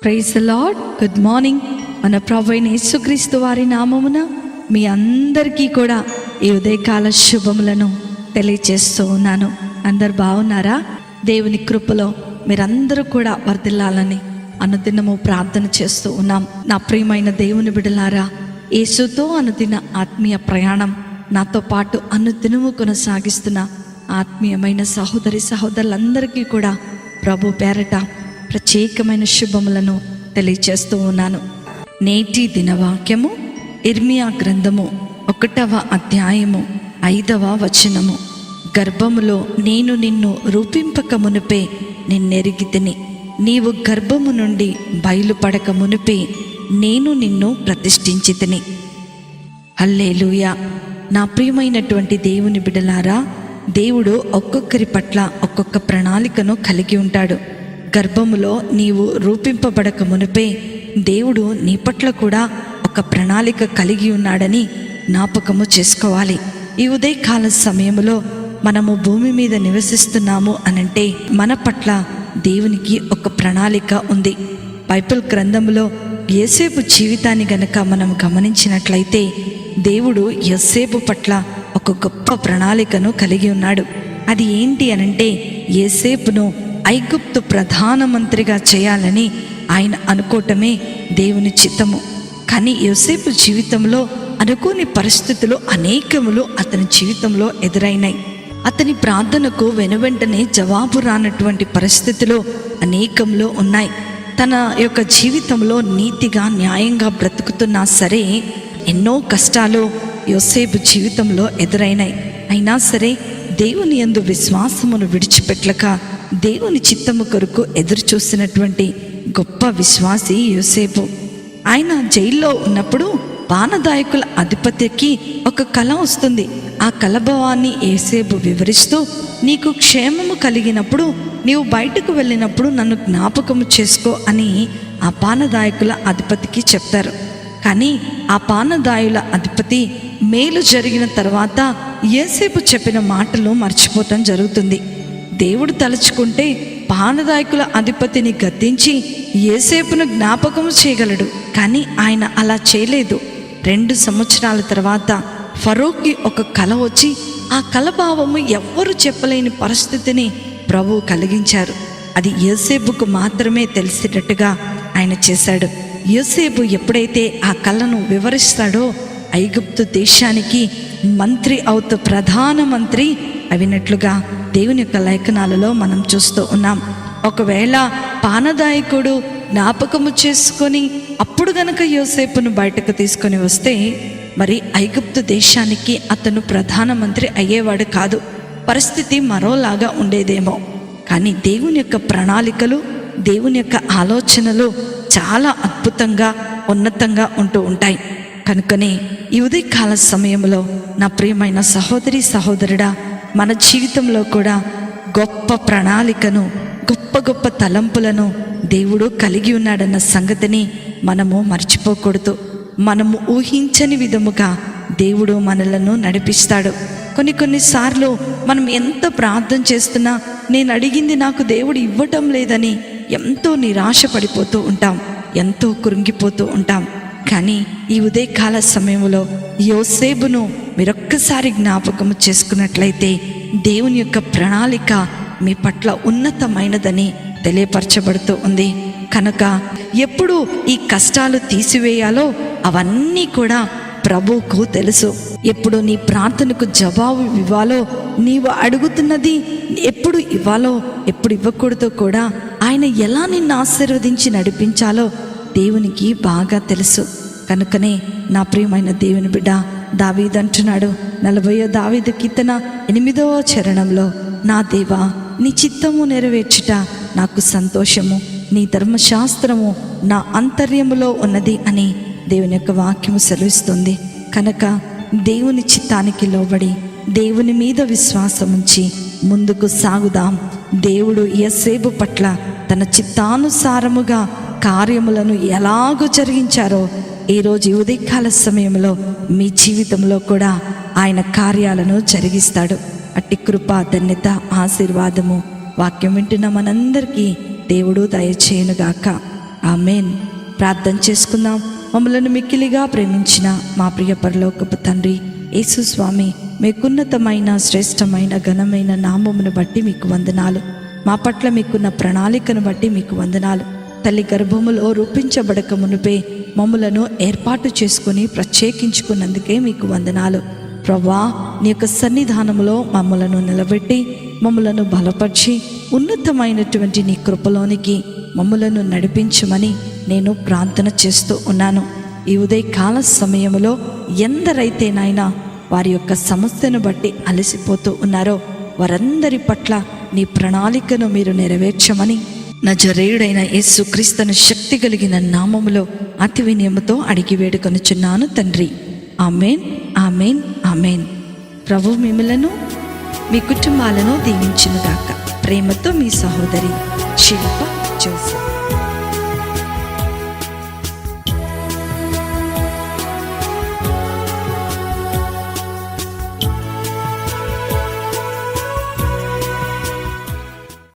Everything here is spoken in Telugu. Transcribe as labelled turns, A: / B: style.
A: Praise the lord. Good morning. మన ప్రభువైన యేసుక్రీస్తు వారి నామమున మీ అందరికీ కూడా ఈ ఉదయకాల శుభములను తెలియజేస్తూ ఉన్నాను. అందరు బాగున్నారా? దేవుని కృపలో మీరందరూ కూడా వర్ధిల్లాలని అనుదినము ప్రార్థన చేస్తూ ఉన్నాం. నా ప్రియమైన దేవుని బిడ్డలారా, యేసుతో అనుదిన ఆత్మీయ ప్రయాణం నాతో పాటు అనుదినము కొనసాగిస్తున్న ఆత్మీయమైన సహోదరులందరికీ కూడా ప్రభు పేరట ప్రత్యేకమైన శుభములను తెలియచేస్తూ ఉన్నాను. నేటి దినవాక్యము ఇర్మియా గ్రంథము 1వ అధ్యాయము 5వ వచనము. గర్భములో నేను నిన్ను రూపింపక మునుపే నిన్నెరిగితిని, నీవు గర్భము నుండి బయలుపడక మునుపే నేను నిన్ను ప్రతిష్ఠించితిని. హల్లెలూయా. నా ప్రియమైనటువంటి దేవుని బిడ్డలారా, దేవుడు ఒక్కొక్కరి పట్ల ఒక్కొక్క ప్రణాళికను కలిగి ఉంటాడు. గర్భములో నీవు రూపింపబడక మునుపే దేవుడు నీ పట్ల కూడా ఒక ప్రణాళిక కలిగి ఉన్నాడని జ్ఞాపకము చేసుకోవాలి. ఈ ఉదయకాల సమయంలో మనము భూమి మీద నివసిస్తున్నాము అనంటే మన పట్ల దేవునికి ఒక ప్రణాళిక ఉంది. బైబిల్ గ్రంథంలో యోసేపు జీవితాన్ని గనక మనం గమనించినట్లయితే దేవుడు యోసేపు పట్ల ఒక గొప్ప ప్రణాళికను కలిగి ఉన్నాడు. అది ఏంటి అనంటే యోసేపును ఐగుప్తు ప్రధానమంత్రిగా చేయాలని ఆయన అనుకోవటమే దేవుని చిత్తము. కానీ యోసేపు జీవితంలో అనుకోని పరిస్థితులు అనేకములు అతని జీవితంలో ఎదురైనాయి. అతని ప్రార్థనకు వెనువెంటనే జవాబు రానటువంటి పరిస్థితులు అనేకంలో ఉన్నాయి. తన యొక్క జీవితంలో నీతిగా న్యాయంగా బ్రతుకుతున్నా సరే ఎన్నో కష్టాలు యోసేపు జీవితంలో ఎదురైనాయి. అయినా సరే దేవుని యందు విశ్వాసమును విడిచిపెట్టక దేవుని చిత్తము కొరకు ఎదురు చూసినటువంటి గొప్ప విశ్వాసి యోసేపు. ఆయన జైల్లో ఉన్నప్పుడు పానదాయకుల అధిపతికి ఒక కల వస్తుంది. ఆ కలభవాన్ని యోసేపు వివరిస్తూ, నీకు క్షేమము కలిగినప్పుడు నీవు బయటకు వెళ్ళినప్పుడు నన్ను జ్ఞాపకము చేసుకో అని ఆ పానదాయకుల అధిపతికి చెప్తారు. కానీ ఆ పానదాయుల అధిపతి మేలు జరిగిన తర్వాత యోసేపు చెప్పిన మాటలు మర్చిపోవటం జరుగుతుంది. దేవుడు తలుచుకుంటే పానదాయకుల అధిపతిని గద్దించి యోసేపును జ్ఞాపకము చేయగలడు. కానీ ఆయన అలా చేయలేదు. 2 సంవత్సరాల తర్వాత ఫరోకి ఒక కల వచ్చి ఆ కలభావము ఎవ్వరూ చెప్పలేని పరిస్థితిని ప్రభువు కలిగించారు. అది యోసేపుకు మాత్రమే తెలిసేటట్టుగా ఆయన చేశాడు. యోసేపు ఎప్పుడైతే ఆ కళను వివరిస్తాడో ఐగుప్తు దేశానికి మంత్రి అవుతూ ప్రధానమంత్రి అవినట్లుగా దేవుని యొక్క లేఖనాలలో మనం చూస్తూ ఉన్నాం. ఒకవేళ పానదాయకుడు జ్ఞాపకము చేసుకొని అప్పుడు గనక యోసేపును బయటకు తీసుకొని వస్తే మరి ఐగుప్తు దేశానికి అతను ప్రధానమంత్రి అయ్యేవాడు కాదు. పరిస్థితి మరోలాగా ఉండేదేమో. కానీ దేవుని యొక్క ప్రణాళికలు, దేవుని యొక్క ఆలోచనలు చాలా అద్భుతంగా ఉన్నతంగా ఉంటూ ఉంటాయి. కనుకనే ఈ ఉదయకాల సమయంలో నా ప్రియమైన సహోదరుడా, మన జీవితంలో కూడా గొప్ప ప్రణాళికను, గొప్ప తలంపులను దేవుడు కలిగి ఉన్నాడన్న సంగతిని మనము మర్చిపోకూడదు. మనము ఊహించని విధముగా దేవుడు మనలను నడిపిస్తాడు. కొన్నిసార్లు మనం ఎంత ప్రార్థన చేస్తున్నా నేను అడిగింది నాకు దేవుడు ఇవ్వటం లేదని ఎంతో నిరాశ పడిపోతూ ఉంటాం, ఎంతో కృంగిపోతూ ఉంటాం. కానీ ఈ ఉదయకాల సమయంలో యోసేపును మీరొక్కసారి జ్ఞాపకం చేసుకున్నట్లయితే దేవుని యొక్క ప్రణాళిక మీ పట్ల ఉన్నతమైనదని తెలియపరచబడుతూ ఉంది. కనుక ఎప్పుడు ఈ కష్టాలు తీసివేయాలో అవన్నీ కూడా ప్రభువుకు తెలుసు. ఎప్పుడు నీ ప్రార్థనకు జవాబు ఇవ్వాలో, నీవు అడుగుతున్నది ఎప్పుడు ఇవ్వాలో, ఎప్పుడు ఇవ్వకూడదో కూడా ఆయన ఎలా నిన్ను ఆశీర్వదించి నడిపించాలో దేవునికి బాగా తెలుసు. కనుకనే నా ప్రియమైన దేవుని బిడ్డ దావీదు అంటున్నాడు 40వ దావీదు కీర్తన 8వ చరణంలో, నా దేవా నీ చిత్తము నెరవేర్చుట నాకు సంతోషము, నీ ధర్మశాస్త్రము నా అంతర్యములో ఉన్నది అని దేవుని యొక్క వాక్యము సెలవిస్తుంది. కనుక దేవుని చిత్తానికి లోబడి దేవుని మీద విశ్వాసం ఉంచి ముందుకు సాగుదాం. దేవుడు యోసేపు పట్ల తన చిత్తానుసారముగా కార్యములను ఎలాగో జరిగించారో ఈరోజు ఉదయకాల సమయంలో మీ జీవితంలో కూడా ఆయన కార్యాలను జరిగిస్తాడు. అట్టి కృప, ధన్యత, ఆశీర్వాదము వాక్యం వింటున్న మనందరికీ దేవుడు దయచేయునుగాక. ఆమేన్. ప్రార్థన చేసుకుందాం. మమ్మలను మిక్కిలిగా ప్రేమించిన మా ప్రియ పరలోకపు తండ్రి యేసు స్వామి, మీకున్నతమైన శ్రేష్టమైన ఘనమైన నామమును బట్టి మీకు వందనాలు. మా పట్ల మీకున్న ప్రణాళికను బట్టి మీకు వందనాలు. తల్లి గర్భములో రూపించబడక మునుపే మమ్మలను ఏర్పాటు చేసుకుని ప్రత్యేకించుకున్నందుకే మీకు వందనాలు. ప్రభువా, నీ యొక్క సన్నిధానములో మమ్మలను నిలబెట్టి మమ్మలను బలపరిచి ఉన్నతమైనటువంటి నీ కృపలోనికి మమ్మలను నడిపించమని నేను ప్రార్థన చేస్తూ ఉన్నాను. ఈ ఉదయకాల సమయంలో ఎందరైతే నాయనా వారి యొక్క సమస్యను బట్టి అలసిపోతూ ఉన్నారో వారందరి పట్ల నీ ప్రణాళికను మీరు నెరవేర్చమని నజరేయుడైన యేసుక్రీస్తును శక్తి కలిగిన నామములో అతి వినయముతో అడిగి వేడుకొనుచున్నాను తండ్రి. ఆమేన్, ఆమేన్, ఆమేన్. ప్రభు మిమ్మలను మీ కుటుంబాలను దీవించునుగాక. ప్రేమతో మీ సహోదరి శిల్ప జోసెఫ్.